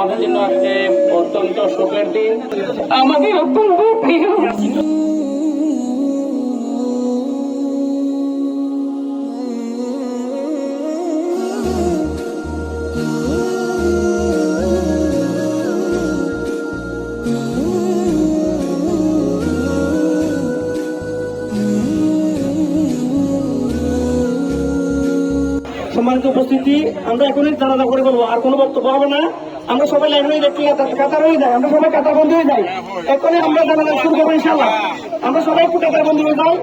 আমাদের জন্য আজকে অত্যন্ত শোকের দিন, আমাদের অত্যন্ত প্রিয়। সম্মানিত উপস্থিতি, আমরা এখনই জানাজা করে বলবো, আর কোনো বক্তব্য হবে না। আমরা সবাই লাইন হয়ে যাচ্ছি, কাতার হয়ে যাই, আমরা সবাই কাতারবন্দি হয়ে যাই। এখনই আমরা জানাজা শুরু করবো ইনশাআল্লাহ। আমরা সবাই একটু কাতারবন্দি হয়ে যাই।